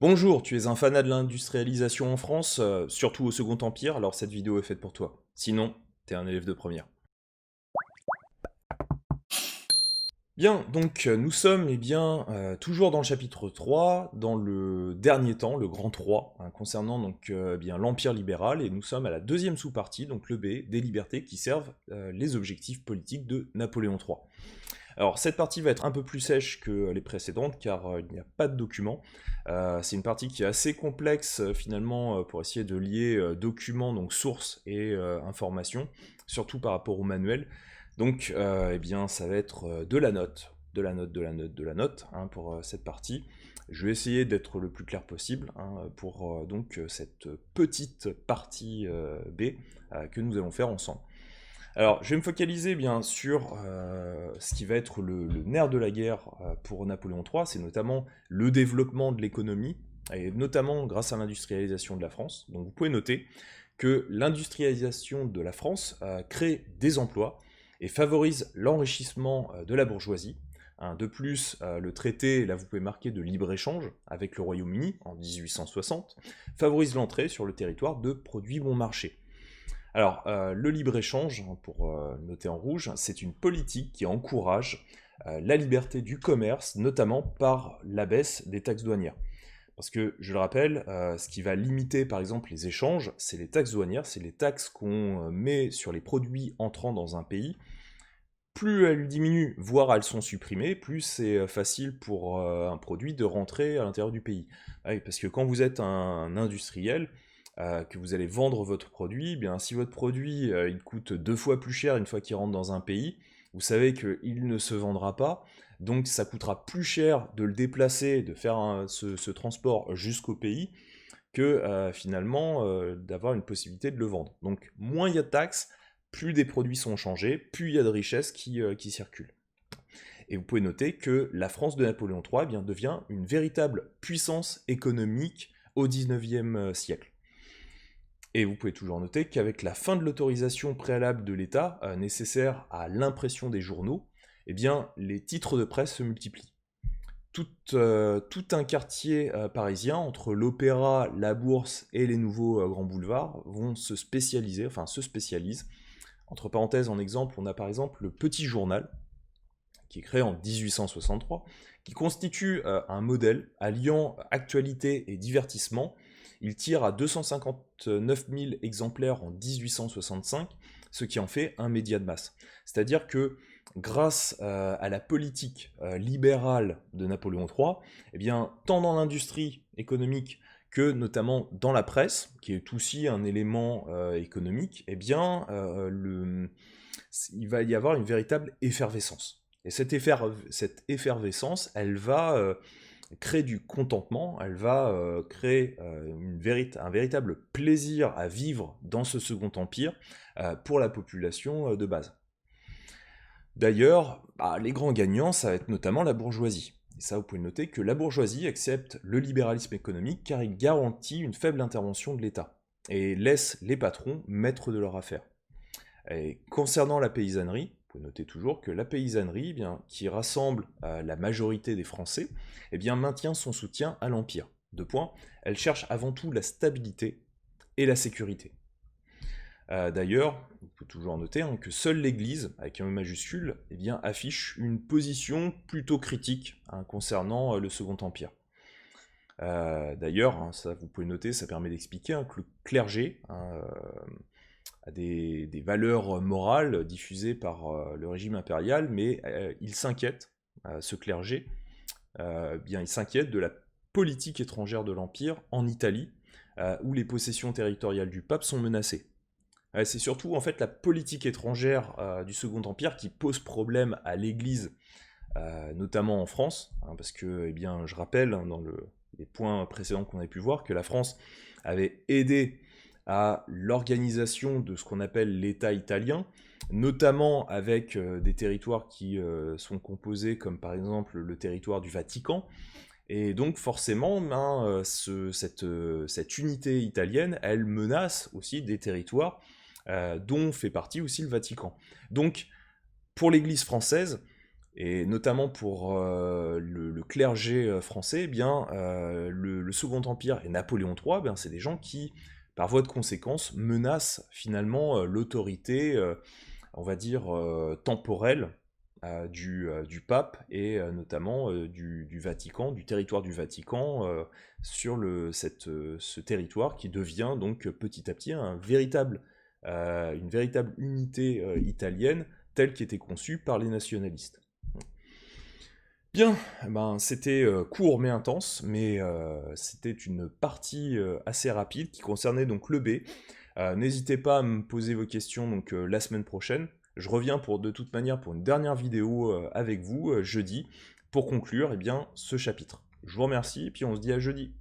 Bonjour, tu es un fanat de l'industrialisation en France, surtout au Second Empire, alors cette vidéo est faite pour toi. Sinon, t'es un élève de première. Bien, donc nous sommes toujours dans le chapitre 3, dans le dernier temps, le grand 3, hein, concernant l'Empire libéral, et nous sommes à la deuxième sous-partie, donc le B, des libertés qui servent les objectifs politiques de Napoléon III. Alors cette partie va être un peu plus sèche que les précédentes car il n'y a pas de documents. C'est une partie qui est assez complexe finalement pour essayer de lier documents, donc sources et informations, surtout par rapport au manuel. Donc ça va être de la note, de la note, de la note, de la note hein, pour cette partie. Je vais essayer d'être le plus clair possible hein, pour cette petite partie B que nous allons faire ensemble. Alors, je vais me focaliser bien sur ce qui va être le nerf de la guerre pour Napoléon III, c'est notamment le développement de l'économie, et notamment grâce à l'industrialisation de la France. Donc vous pouvez noter que l'industrialisation de la France crée des emplois et favorise l'enrichissement de la bourgeoisie. Hein, de plus, le traité, là vous pouvez marquer de libre-échange avec le Royaume-Uni en 1860, favorise l'entrée sur le territoire de produits bon marché. Alors, le libre-échange, pour noter en rouge, c'est une politique qui encourage la liberté du commerce, notamment par la baisse des taxes douanières. Parce que, je le rappelle, ce qui va limiter par exemple les échanges, c'est les taxes douanières, c'est les taxes qu'on met sur les produits entrant dans un pays. Plus elles diminuent, voire elles sont supprimées, plus c'est facile pour un produit de rentrer à l'intérieur du pays. Ah oui, parce que quand vous êtes un industriel, que vous allez vendre votre produit, eh bien si votre produit il coûte 2 fois plus cher une fois qu'il rentre dans un pays, vous savez qu'il ne se vendra pas, donc ça coûtera plus cher de le déplacer, de faire ce transport jusqu'au pays, que finalement d'avoir une possibilité de le vendre. Donc moins il y a de taxes, plus des produits sont changés, plus il y a de richesses qui circulent. Et vous pouvez noter que la France de Napoléon III eh bien, devient une véritable puissance économique au XIXe siècle. Et vous pouvez toujours noter qu'avec la fin de l'autorisation préalable de l'État, nécessaire à l'impression des journaux, eh bien, les titres de presse se multiplient. Tout un quartier parisien, entre l'Opéra, la Bourse et les nouveaux grands boulevards, vont se spécialiser, enfin se spécialisent. Entre parenthèses, en exemple, on a par exemple le Petit Journal, qui est créé en 1863, qui constitue un modèle alliant actualité et divertissement. Il tire à 259 000 exemplaires en 1865, ce qui en fait un média de masse. C'est-à-dire que grâce à la politique libérale de Napoléon III, eh bien, tant dans l'industrie économique que notamment dans la presse, qui est aussi un élément économique, eh bien, il va y avoir une véritable effervescence. Et cette effervescence, elle va créer du contentement, elle va créer un véritable plaisir à vivre dans ce Second Empire pour la population de base. D'ailleurs, les grands gagnants, ça va être notamment la bourgeoisie. Et ça, vous pouvez noter que la bourgeoisie accepte le libéralisme économique car il garantit une faible intervention de l'État et laisse les patrons maîtres de leur affaire. Et concernant la paysannerie, vous pouvez noter toujours que la paysannerie, eh bien, qui rassemble la majorité des Français, eh bien, maintient son soutien à l'Empire. Deux points, elle cherche avant tout la stabilité et la sécurité. D'ailleurs, on peut toujours noter hein, que seule l'Église, avec un E majuscule, eh bien, affiche une position plutôt critique hein, concernant le Second Empire. D'ailleurs, hein, ça vous pouvez noter, ça permet d'expliquer hein, que le clergé hein, a des valeurs morales diffusées par le régime impérial, mais il s'inquiète, ce clergé, bien il s'inquiète de la politique étrangère de l'Empire en Italie, où les possessions territoriales du pape sont menacées. C'est surtout en fait la politique étrangère du Second Empire qui pose problème à l'Église, notamment en France, hein, parce que, eh bien, je rappelle, hein, dans les points précédents qu'on avait pu voir, que la France avait aidé à l'organisation de ce qu'on appelle l'État italien, notamment avec des territoires qui sont composés comme par exemple le territoire du Vatican, et donc forcément, cette unité italienne, elle menace aussi des territoires dont fait partie aussi le Vatican. Donc, pour l'Église française, Et notamment pour le clergé français, eh bien, le Second Empire et Napoléon III, eh bien, c'est des gens qui, par voie de conséquence, menacent finalement l'autorité, on va dire, temporelle du pape et notamment du Vatican, du territoire du Vatican, sur ce territoire qui devient donc petit à petit une véritable unité italienne telle qu'était conçue par les nationalistes. Bien, eh ben, c'était court mais intense, mais c'était une partie assez rapide qui concernait donc le B. N'hésitez pas à me poser vos questions donc la semaine prochaine. Je reviens de toute manière pour une dernière vidéo avec vous jeudi pour conclure eh bien, ce chapitre. Je vous remercie et puis on se dit à jeudi.